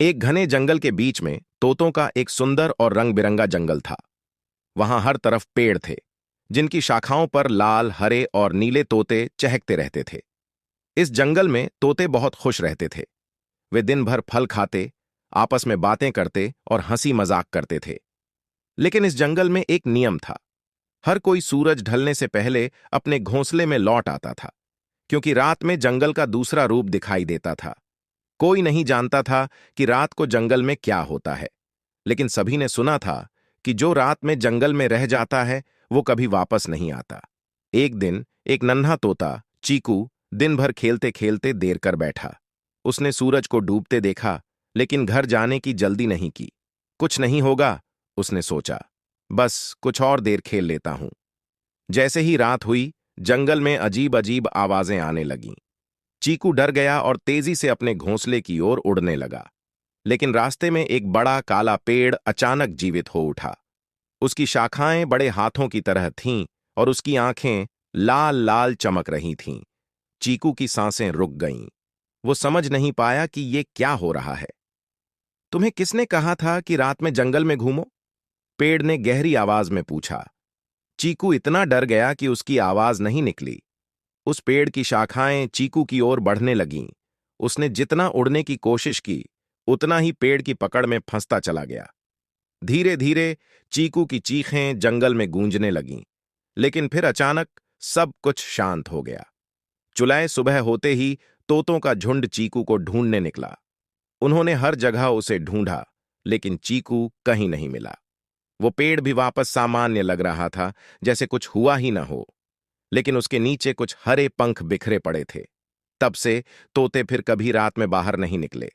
एक घने जंगल के बीच में तोतों का एक सुंदर और रंग बिरंगा जंगल था। वहां हर तरफ पेड़ थे, जिनकी शाखाओं पर लाल, हरे और नीले तोते चहकते रहते थे। इस जंगल में तोते बहुत खुश रहते थे। वे दिन भर फल खाते, आपस में बातें करते और हंसी मजाक करते थे। लेकिन इस जंगल में एक नियम था। हर कोई सूरज ढलने से पहले अपने घोंसले में लौट आता था, क्योंकि रात में जंगल का दूसरा रूप दिखाई देता था। कोई नहीं जानता था कि रात को जंगल में क्या होता है, लेकिन सभी ने सुना था कि जो रात में जंगल में रह जाता है वो कभी वापस नहीं आता। एक दिन एक नन्हा तोता चीकू दिन भर खेलते खेलते देर कर बैठा। उसने सूरज को डूबते देखा, लेकिन घर जाने की जल्दी नहीं की। कुछ नहीं होगा, उसने सोचा, बस कुछ और देर खेल लेता हूं। जैसे ही रात हुई, जंगल में अजीब अजीब आवाजें आने लगीं। चीकू डर गया और तेजी से अपने घोंसले की ओर उड़ने लगा। लेकिन रास्ते में एक बड़ा काला पेड़ अचानक जीवित हो उठा। उसकी शाखाएं बड़े हाथों की तरह थीं और उसकी आंखें लाल लाल चमक रही थीं। चीकू की सांसें रुक गईं। वो समझ नहीं पाया कि ये क्या हो रहा है। तुम्हें किसने कहा था कि रात में जंगल में घूमो? पेड़ ने गहरी आवाज में पूछा। चीकू इतना डर गया कि उसकी आवाज नहीं निकली। उस पेड़ की शाखाएं चीकू की ओर बढ़ने लगीं। उसने जितना उड़ने की कोशिश की, उतना ही पेड़ की पकड़ में फंसता चला गया। धीरे धीरे चीकू की चीखें जंगल में गूंजने लगीं, लेकिन फिर अचानक सब कुछ शांत हो गया। चुलाए सुबह होते ही तोतों का झुंड चीकू को ढूंढने निकला। उन्होंने हर जगह उसे ढूंढा, लेकिन चीकू कहीं नहीं मिला। वो पेड़ भी वापस सामान्य लग रहा था, जैसे कुछ हुआ ही न हो। लेकिन उसके नीचे कुछ हरे पंख बिखरे पड़े थे। तब से तोते फिर कभी रात में बाहर नहीं निकले।